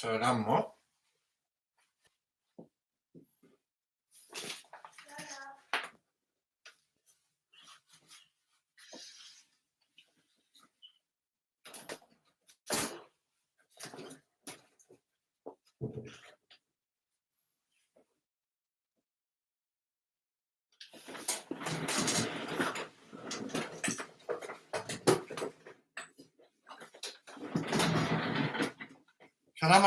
Salama.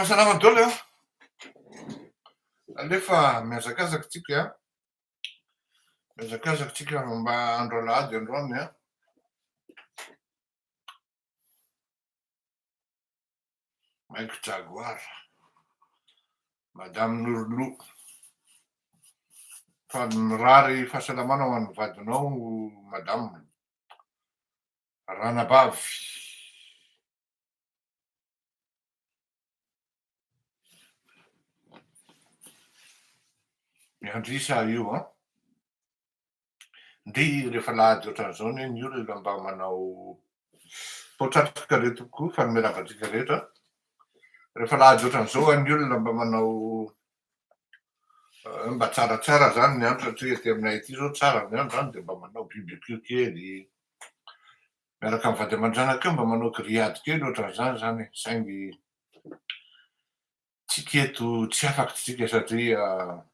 Salama daholo a. Alefa mihazakazaka tsika a. Mihazakazaka tsika mba andro alahady androany a. Maiko Jaguar, Madame Nourlou. Fa mirary fahasalamana ho an'ny vadinao, madame. Ranabavy. Miandrisa io a. Ndry rehefa lahady ohatran'izao ny io rehefa mba manao potratrika reto koa fa miaravatsika rehetra. Rehefa lahady ohatran'izao ny olona mba manao mba tsaratsara zany ny andro satria aty aminay aty zao tsara ny andro zany dia mba manao barbecue kely. Miaraka amin'ny vady aman-dranaka eo mba manao grillade kely ohatran'izany zany e. Saingy tsika eto tsy afaka tsika satria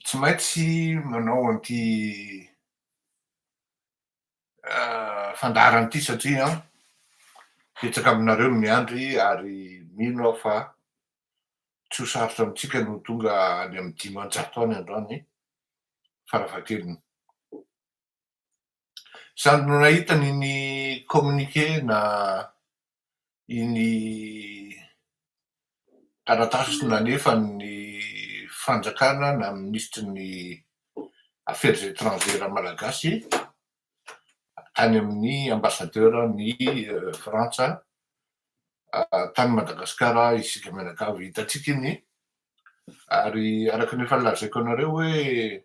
tsy maintsy manao an'ity fandaharana ity satria betsaka aminareo miandry ary mino aho fa tsy ho sarotra amintsika no tonga any amin'ny 500 any androany farafahakeliny. Samy no nahita iny communiqué na iny taratasy nanefany fanjakana na ministry ny affaires étrangères malagasy tany amin'ny ambassadeurny Frantsa tany Madagasikara isika mianakavy hitatsika iny. Ary araka ny efa nolazaiko anareo hoe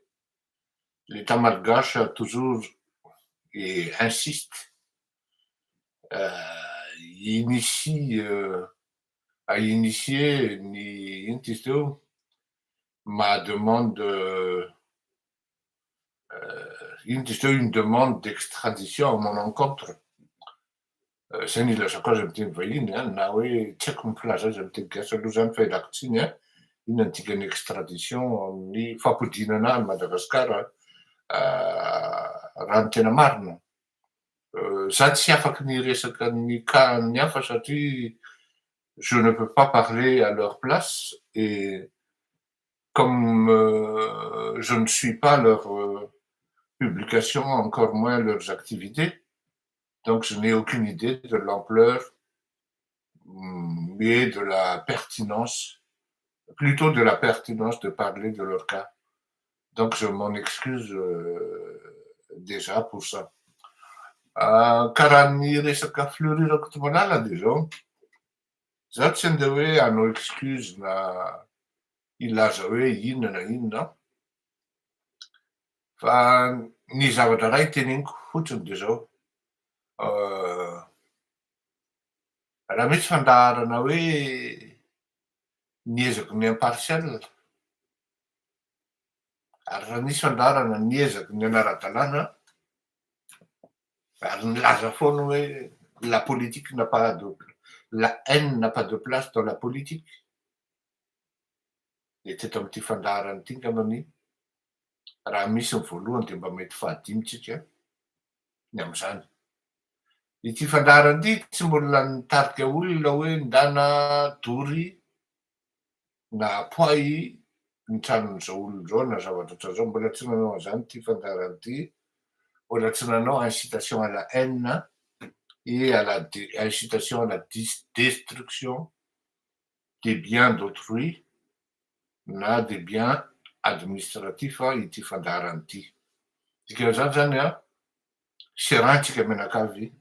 l'État malgache toujours et insiste à initier ny ino izy teo ma demande ino izy teo une demande d'extradition à mon encontre. Zay ny ilazako azy amin'ny teny vahiny na hoe tsy haiko mifilaza azy amin'ny teny gasy aloha zany fa ialako tsiny a. Inona ny dikany extradition amin'ny fampidinana any Madagasikara raha ny tena marina. Za tsy afaka ny resaka ny cas-ny hafa satria je ne peux pas parler à leur place et comme je ne suis pas leur publication, encore moins leurs activités, donc je n'ai aucune idée de l'ampleur mais de la pertinence, plutôt de la pertinence de parler de leur cas. Donc je m'en excuse déjà pour ça. Karaha ny resaka fleurirako ty malala dia zao, za tsy andeha hoe hanao excuse na hilaza hoe inona na inona, fa ny zavatra ray teneniko fotsiny dia zao, raha misy fandaharana hoe niezaka ny impartial, ary raha misy fandaharana niezaka ny anara-dalàna, ary nilaza foana hoe la politique n'a pas de la haine n'a pas de place dans la politique. Dia teto amin'ity fandaharana ity angambany raha misy ny voalohany dia mba mety fahadimy tsika ny amin'izany. Ity fandaharana ity tsy mbola nitarika olona hoe ndana dory na poay ny tranon'izao olon'izao na zavatra ohatran'izao, mbola tsy nanao an'izany ity fandaharana ity. Mbola tsy nanao incitation à la haine et à la incitation à la destruction des biens d'autrui na des biens administratifs ity fandaharana ity. Dikan'izany zany a, serantsika mianakavy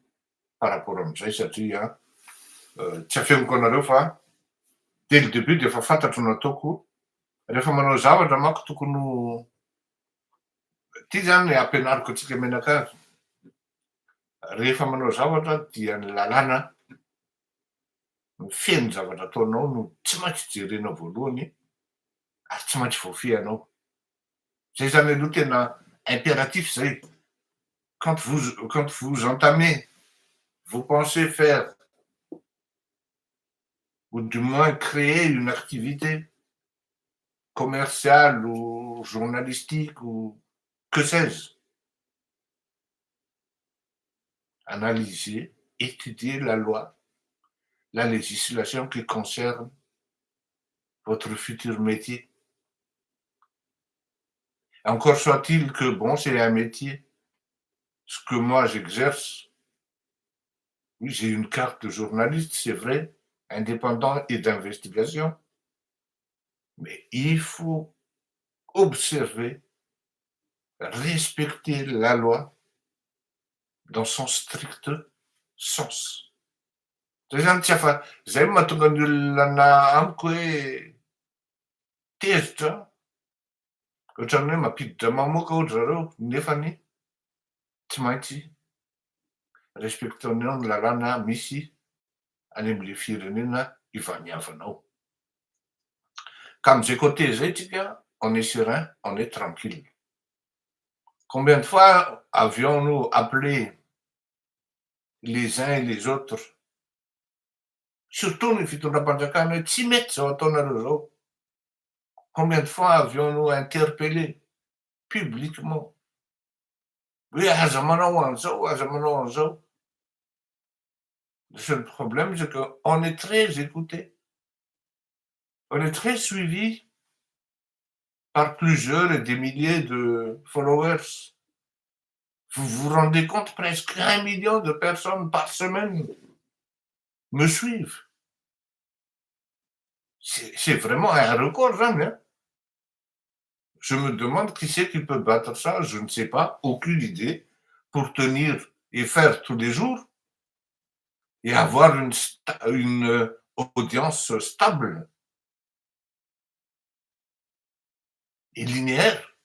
par rapport amin'izay satria tsy afeniko anareo fa dès le début dia efa fantatro no ataoko. Rehefa manao zavatra manko tokony ho ity zany ampianariko antsika mianakavy. Rehefa manao zavatra dia ny lalàna feno zavatra ataonao no tsy maintsy jerenao voalohany ary tsy maintsy voafianao. Zay zany aloha tena impératif zay. Quand vous entamez, vous pensez faire ou du moins créer une activité commerciale ou journalistique ou que sais-je, analyser, étudier la loi, la législation qui concerne votre futur métier. Encore soit-il que, bon, c'est un métier. Ce que moi j'exerce, oui, j'ai une carte de journaliste, c'est vrai, indépendant et d'investigation, mais il faut observer, respecter la loi dans son strict sens. Zay zany tsy afa zay mahatonga ny olona amiko hoe tezitra ohatran'ny hoe mampiditra mamoaka ohatra zareo nefany tsy maintsy respectenao ny lalàna misy any amin'le firenena ivaniavanao. Ka am'zay côté zay tsika, on est serein, on est tranquille. Combien de fois avions-nous appelé les uns et les autres, surtout ny fitondram-panjakana hoe tsy mety zao ataonareo zao. Combien de fois avions-nous interpellé publiquement hoe aza manao an'zao, aza manao an'zao. Le seul problème, c'est qu'on est très écouté. On est très suivi par plusieurs et des milliers de followers. Vous vous rendez compte, presque 1 million de personnes par semaine me suivent. C'est vraiment un record, jamais. Hein. Je me demande qui c'est qui peut battre ça, je ne sais pas, aucune idée, pour tenir et faire tous les jours et avoir une audience stable et linéaire.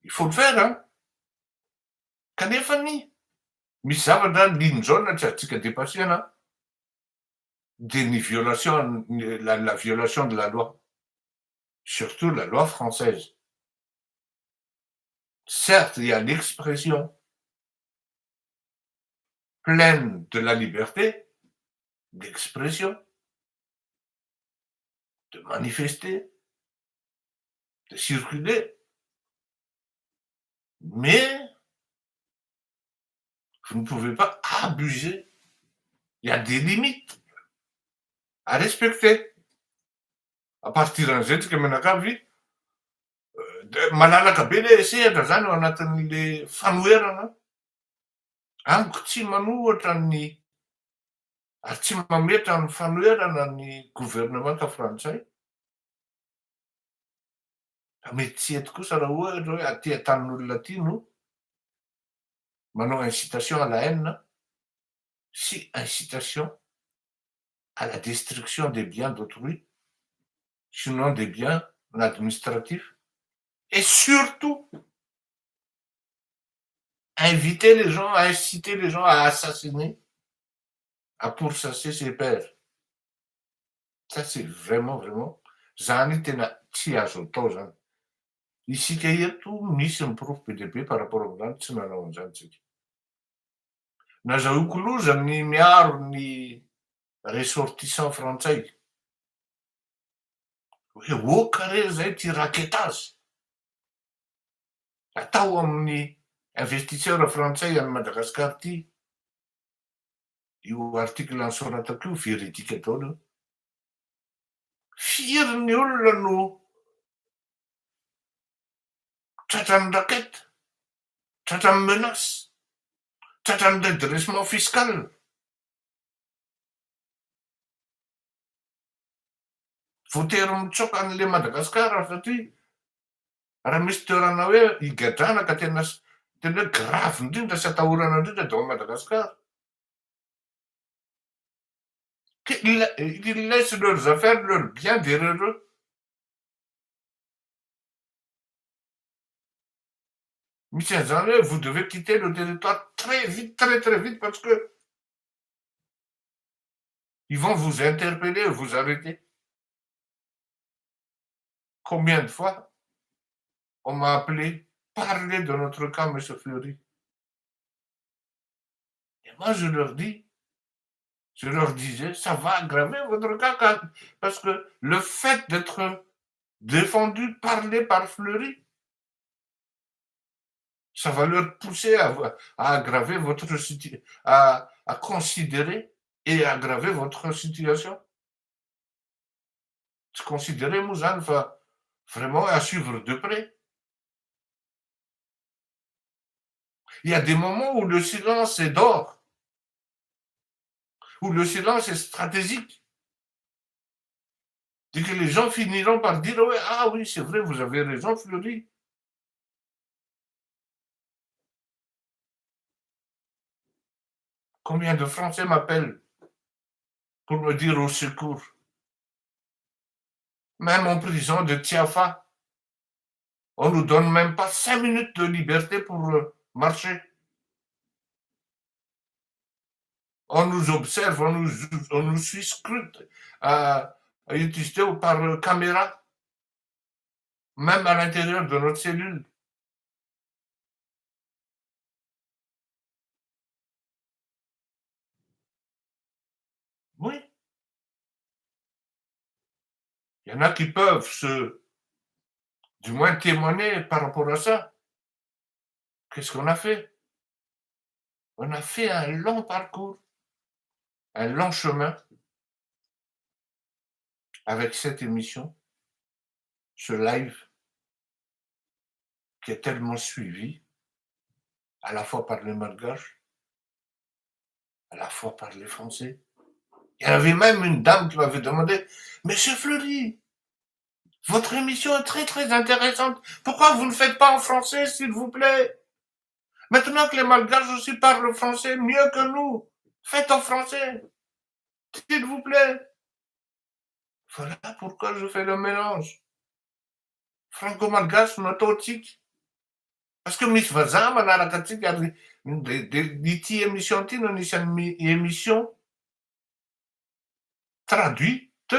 Il faut le faire, hein. Kanefa misy zavatra linjona tsy azontsika dépasena de ny violation, la violation de la loi, surtout la loi française. Certes, il y a l'expression pleine de la liberté d'expression, de manifester, de circuler, mais vous ne pouvez pas abuser. Il y a des limites à respecter. À partir an'izay tsika menakavy malalaka be le sehatra zany ao anatin'le fanoherana. Amiko tsy manohatra ny ary tsy mametra ny fanoherana ny gouvernemanta frantsay. Mety tsy eto kosa raha ohatra hoe aty an-tanin'olona aty no manao incitation à la haine sy incitation à la destruction des biens d'autrui, sinon des biens administratifs, et surtout inviter les gens, inciter les gens à assassiner, à pourchasser ses pairs. Ça c'est vraiment, vraiment, zany tena tsy azo atao zany. Isika eto misy miprofo be dia be par rapport amin'izany tsy nanao an'izany tsika. Nazahoako loza ny miaro ny ressortissant frantsay. Hoe oka re zay ty raquetage. Atao amin'ny investisseur frantsay any Madagasikara ty. Io article nisoratako io véridique daholo io. Firy ny olona no tratran'ny raquette, tratran'ny menace, tratran'ny redressement fiscal. Voatery mitsoka an'le Madagasikara satria raha misy toerana hoe higadrana ka tena hoe grave indrindra sy atahorana indrindra dao Madagasikara. Ils laissent leurs affaires, leurs biens derrière eux. Misy an'izany hoe vous devez quitter le territoire très vite parce que Ils vont vous interpeller, vous arrêter. Combien de fois on m'a appelé, parler de notre cas, M. Fleury. Et moi, je leur disais, ça va aggraver votre cas, parce que le fait d'être défendu, parlé par Fleury, ça va leur pousser à aggraver votre situation, à considérer et aggraver votre situation. Considérer, Mouzane, vraiment à suivre de près. Il y a des moments où le silence est d'or, où le silence est stratégique. Et que les gens finiront par dire, ouais, ah oui, c'est vrai, vous avez raison, Fleury. Combien de Français m'appellent pour me dire au secours? Même en prison de Tiafa, on nous donne même pas 5 minutes de liberté pour marcher. On nous observe, on nous suit scrute à utiliser par caméra, même à l'intérieur de notre cellule. Oui. Il y en a qui peuvent du moins témoigner par rapport à ça. Qu'est-ce qu'on a fait? On a fait un long parcours, un long chemin avec cette émission, ce live qui est tellement suivi, à la fois par les Malgaches, à la fois par les Français. Il y avait même une dame qui m'avait demandé, Monsieur Fleury, votre émission est très très intéressante. Pourquoi vous ne faites pas en français, s'il vous plaît? Maintenant que les Malgaches aussi parlent français mieux que nous, faites en français, s'il vous plaît. Voilà pourquoi je fais le mélange. Franco-malgache, nototique. Parce que misy vazaha manaraka antsika ary ity émission ity no anisan'ny émission traduite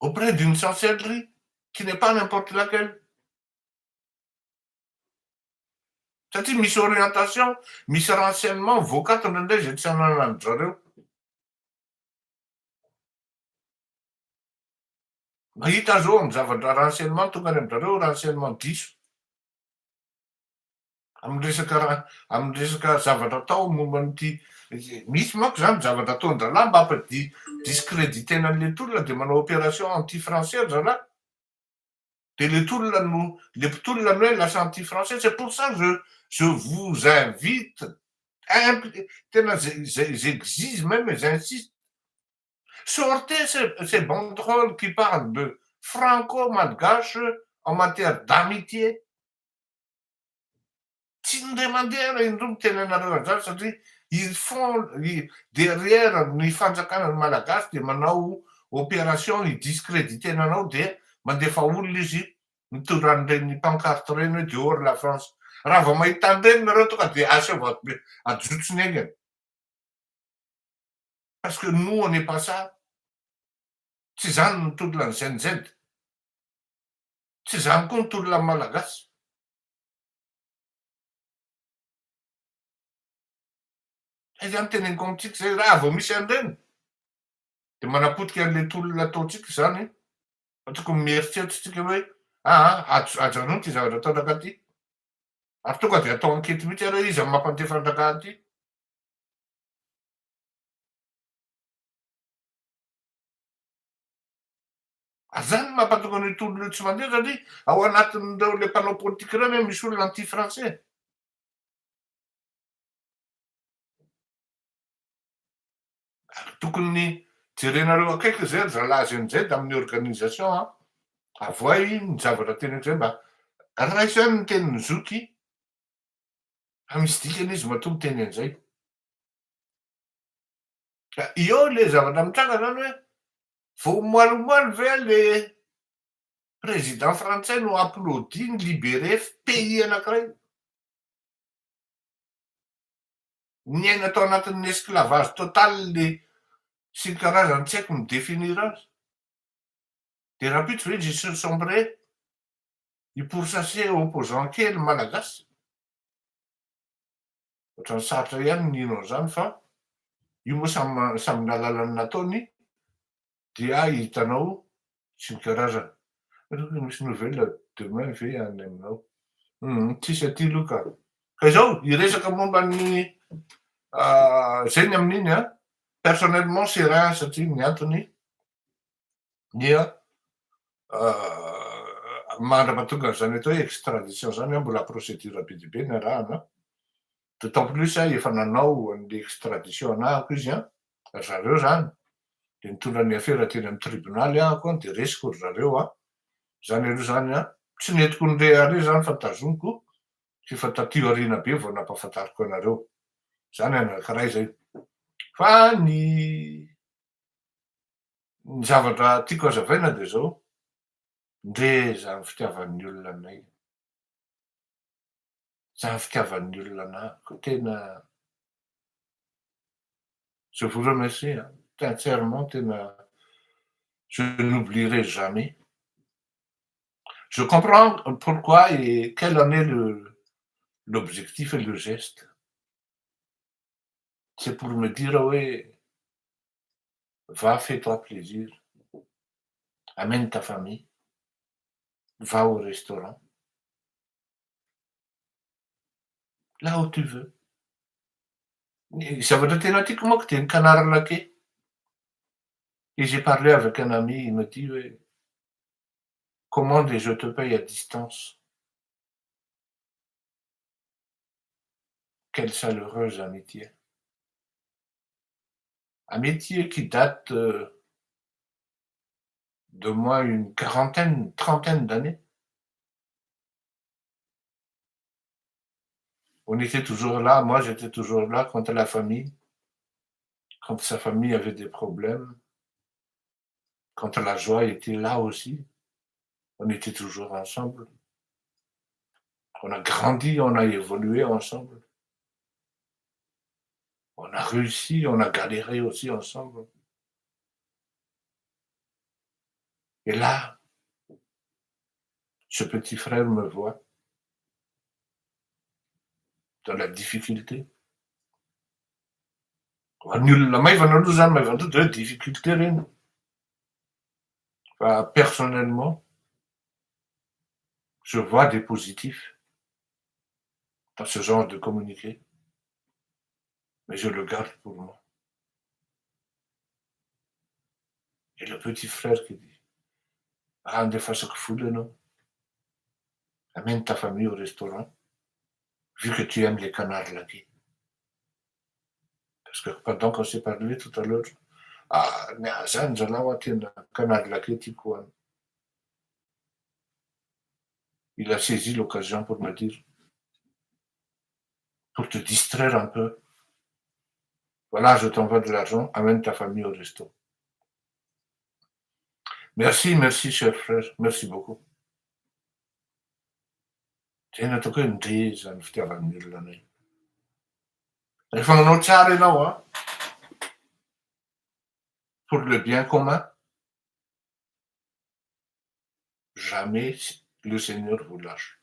auprès d'une chancellerie qui n'est pas n'importe laquelle. Satria misy orientation, misy renseignement voakatona indray zay tsy ananany zareo. Mahita zao amin'ny zavatra renseignement tonga any amin'zareo renseignement diso. Amin'ny resaka zavatra atao momba n'ity misy manko zany zavatra ataon-dralahy mba discréditena an'le tolona de manao opération anti-français zalahy. De le mpitolona no hoe lasa anti-français. C'est pour ça que je vous invite, tena j'exige même et j'insiste, sortez ces banderoles qui parlent de franco-malgache en matière d'amitié. Tsy indray mandeha indro mitenenareo an'zany satria ils font derrière ny fanjakana malagasy de manao opération idiscréditena anao de mandefa olona izy mitoran'ireny pancarte reny hoe dehors la France. Raha vao mahita an'ireny nareo tonga de ajotsony eny. Parce que nous on n'est pas ça. Tsy zany ny tolonan'ny ZNZ. Tsy zany koa ny tolonan'ny malagasy. Zany teneniko amintsika zay raha vao misy an'ireny de manapotika an'le tolona ataontsika zany tokony mieritseritsika hoe ajanony ty zavatra ataonaka ty. Ary tonga de atao ankety mihitsy areo izy amin'ny mampandefandraka ty. Ary zany mampatonga ny tolona tsy mandeha satria ao anatin'ireo le mpanao politika ireny hoe misy olona anti-français. Tokony jerenareo akaiky zay zalahy ZNZ amin'ny organisation avoay ny zavatra teneniko zay mba raiso ihany ny tenin'ny zoky misy dikany izy matoa miteny an'izay. Eo le zavatra mitranga zany hoe vao moalimoaly ve le président français no applaudit ny libéré pays anankiray niaina tao anatin'ny esclavage total le sy ny karazany tsy haiko midefinir azy. De rapitry hoe je se sombre i pourchassé opposant kely malagasy. Ohatrany sarotra ihany nino an'izany fa io moa samy nalalany nataony dia hitanao sy ny karazany. Misy nouvelle demain ve any aminao? Tsisy aty loka. Ka izao hiresaka momba ny zany amin'iny a personnellement serein satria ny antony dia mandra-mahatonga an'izany atao hoe extradition zany a mbola procédure be dia be ny arahana. D'autant plus efa nanao an'le extradition anahako izy a zareo zany de nitondra ny affaire teny amin'ny tribunaly ahako a de resiko ry zareo a zany aloha zany a tsy netiko nire are zany fa tazomiko sy fa taty aoriana be vao nampahafantariko anareo zany anankiray zay. Fa ny zavatra tiako hazavaina de zao ndre zany fitiavan'ny olona anay, zany fitiavan'ny olona anahako tena je vous remercie sincèrement tena je n'oublierai jamais. Je comprends pourquoi et quel en est l'objectif et le geste. C'est pour me dire, oui, va, fais-toi plaisir, amène ta famille, va au restaurant, là où tu veux. Zavatra tena tiako manko de ny Canard-Laquais. Et j'ai parlé avec un ami, il me dit, oui, commande et je te paye à distance. Quelle chaleureuse amitié. Amitié qui date de moins une quarantaine, trentaine d'années. On était toujours là, moi j'étais toujours là quand la famille, quand sa famille avait des problèmes, quand la joie était là aussi, on était toujours ensemble. On a grandi, on a évolué ensemble. On a réussi, on a galéré aussi ensemble. Et là, ce petit frère me voit dans la difficulté. Difficulté. Personnellement, je vois des positifs dans ce genre de communiqué, mais je le garde pour moi. Et le petit frère qui dit, ah, ne fasse que fouler, non. Amène ta famille au restaurant, vu que tu aimes les Canard-Laquais. Parce que pendant qu'on s'est parlé tout à l'heure, Canard-Laquais, il a saisi l'occasion pour me dire, pour te distraire un peu, voilà, je t'envoie de l'argent, amène ta famille au resto. Merci, merci, cher frère, merci beaucoup. Tena ataoko hoe ndre zany fitiavan'ny olona anay. Rehefa manao tsara ianao a, pour le bien commun, jamais le Seigneur vous lâche.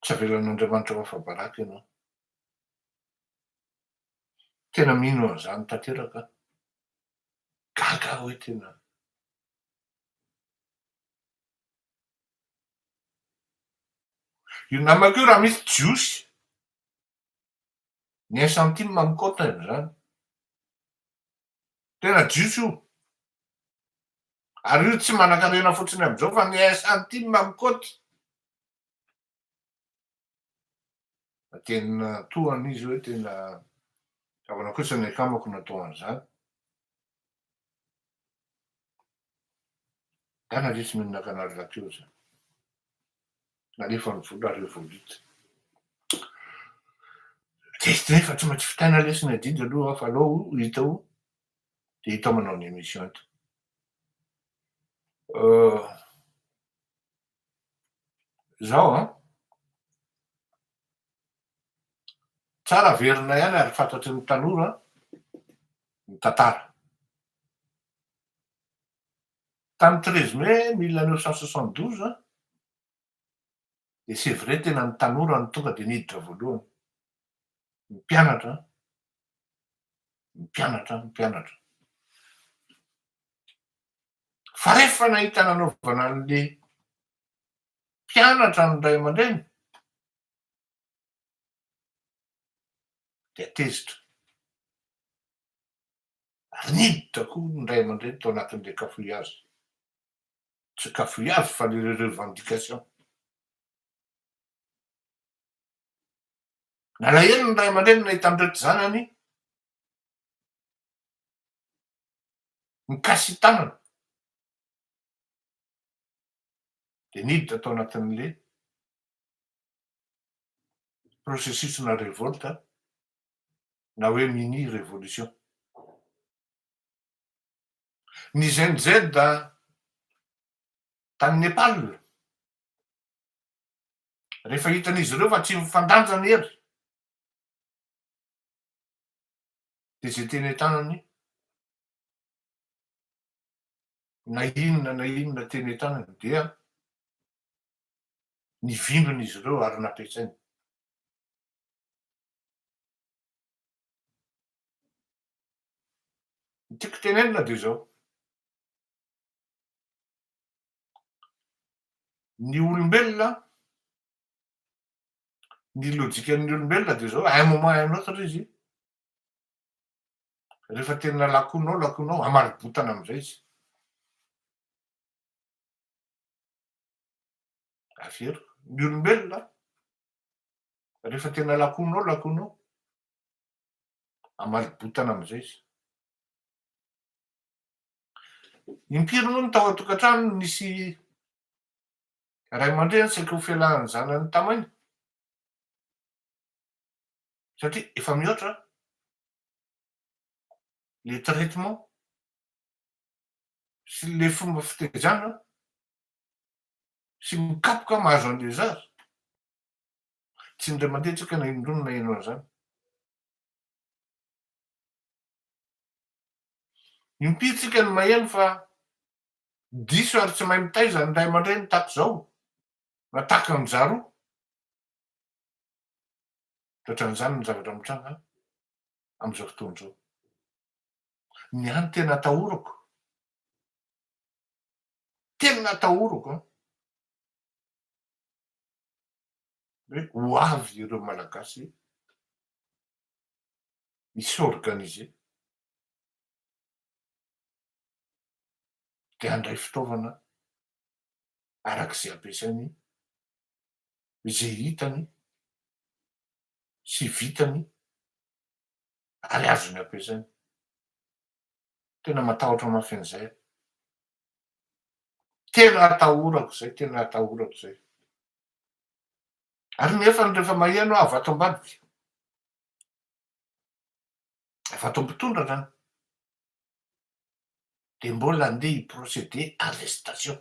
Tsy avelan'Andriamanitra mafabaraka ianao. Tena mino an'izany tanteraka. Gaga hoe tena. Io namako io raha misy jiosy, ny 1 centime mikôtana zany. Tena jiosy io. Ary io tsy manan-karena fotsiny amin'izao fa ny 1 centime mikôty. Tena tohany izy hoe tena zavana kosa ny akamako natao an'izany. Gana le tsy mihinana Canard-Laquais io zany. Nalefa ny vola ary vao vita. Nefa tsy maintsy fitaina lesona didy aloha fa aleo hita ho de hita manao ny émission eto. Zaho a tsara verina ihany ary fantatry ny tanora ny tantara. Tamin'ny 13 mai 1972 de c'est vrai tena ny tanora ny tonga de niditra voalohany. Ny mpianatra, ny mpianatra, ny mpianatra. Fa rehefa nahita nanaovana an'le mpianatra ny ray aman-dreny de atezitra. Ary niditra koa ny ray aman-dreny tao anatin'le cafouillage. Tsy cafouillage fa le revendication. Nalahelo ny ray aman-dreny nahita an'ireto zanany mikasy tanana. De niditra tao anatin'le processus-na révolte na hoe mini révolution. Ny ZNZ tany Nepal rehefa hitan'izy ireo fa tsy mifandanja ny hery de zay teny an-tanany na inona teny an-tanany dia nivimbina izy ireo ary nampiasainy. Ny tiako tenenina de zao: ny olombelona, ny lojikan'ny olombelona de zao: à un moment et un autre izy rehefa tena lakonao amaribotana am'izay izy. Averiko, ny olombelona rehefa tena lakonao amaribotana am'izay izy. Impiry moa ny tao an-tokantrano nisy ray aman-dreny saika ho fialan'ny zanany tamainy satria efa mihoatra le traitement sy le fomba fitaizana sy mikapoka mahazo an'le zaza. Tsy indray mandeha tsika na indrono na ino an'izany. Impiry tsika ny maheno fa diso ary tsy mahay mitaiza ny ray aman-dreny tahaka zao na tahaka ny zaro. Tratran'izany ny zavatra mitranga am'izao fotoana zao. Ny any tena atahorako, tena atahorako hoe ho avy ireo malagasy misorganiser de handray fitaovana arak'izay ampiasainy, zay hitany sy vitany ary azony ampiasainy. Tena matahotra mafy an'izay. Tena atahorako zay, tena atahorako zay. Ary nefa rehefa maheno aho vato ambadiky, vato am-pitondra zany, de mbola andeha hiprocéder arrestation.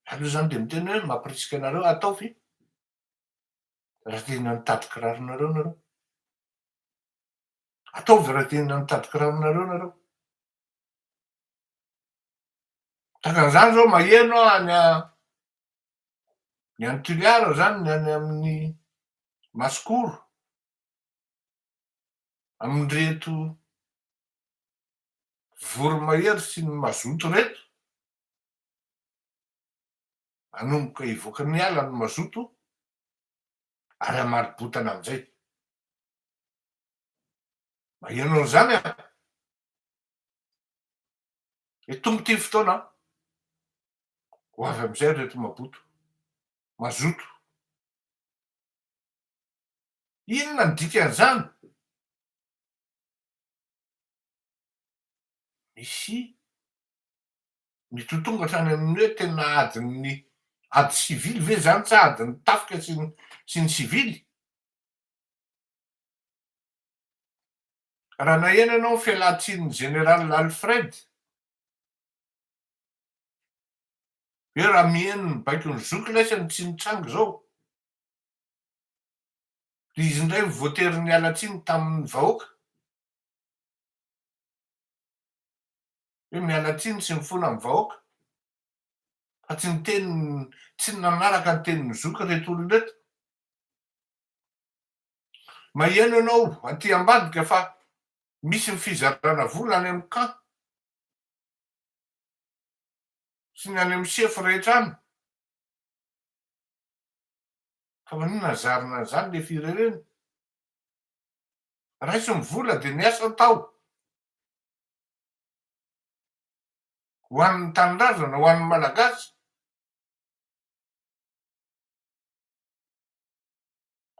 Aloha zany de miteny hoe mampirisika anareo ataovy raha tena mitady kiraronareo nareo. Ataovy raha tena mitady kiraronareo nareo. Takan'izany zao maheno aho ny any Toliara zany, ny any amin'ny Masikoro, amin'reto voromahery sy ny mazoto reto, manomboka hivoaka ny ala ny mazoto ary amaribotana am'izay. Maheno an'izany aho. Etombo ty fotoana ho avy am'izay reto maboto, mazoto. Inona ny dikan'izany? Misy mitotonga hatrany amin'ny hoe tena adiny ady sivily ve zany sa adiny tafika sy ny sivily? Raha naheno ianao ny fialan-tsin'ny général Alfred hoe raha miheno ny baikon'ny zoky laisa ny tsy nitsangy zao. izy indray voatery ny alatsiny tamin'ny vahoaka hoe mialatsiny sy mifona amin'ny vahoaka fa tsy ny teniny tsy nanaraka ny teniny zoky reto olona reto. Maheno ianao aty ambadika fa misy ny fizarana vola any amin'ny camp sy ny any amin'ny sefo rehetra any. Ka maninona zarina zany le firerena? Raisy ny vola dia ny asa tao ho an'ny tanindrazana, ho an'ny malagasy.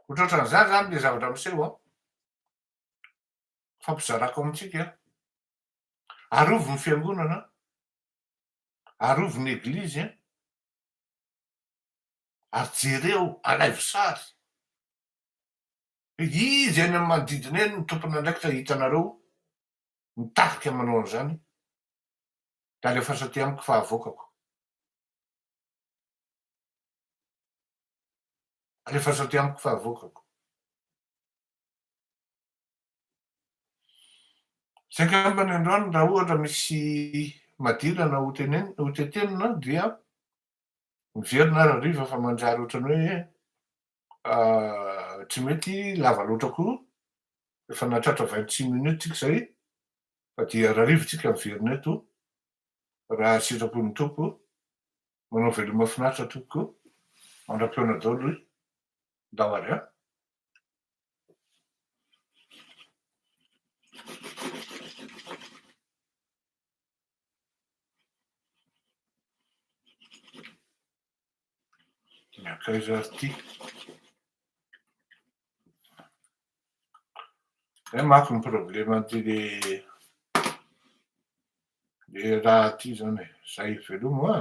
Ohatrohatran'izany zany le zavatra miseho a. Fampizarako amintsika arovo ny fiangonana, arovo ny eglizy ary jereo alaivo sary. Izy eny amin'ny manodidina eny ny tompon'andraikitra hitanareo mitarika manao an'izany. Da alefa saty amiko fa avoakako. Alefa saty amiko fa avoakako. Zay angambany androany raha ohatra misy madirana ho tetenina dia miverina ary hariva fa manjary ohatrany hoe tsy mety lava loatra koa efa natratra 26 minutes tsika zay fa dia rarivo tsika miverina eto raha sitrapon'ny tompo manao veloma mahafinaritra tompoko mandram-peona daholo ndao ary a. Miakaiza ary ty zay manko ny problema ty le raha ty zany e. Zay velomo a.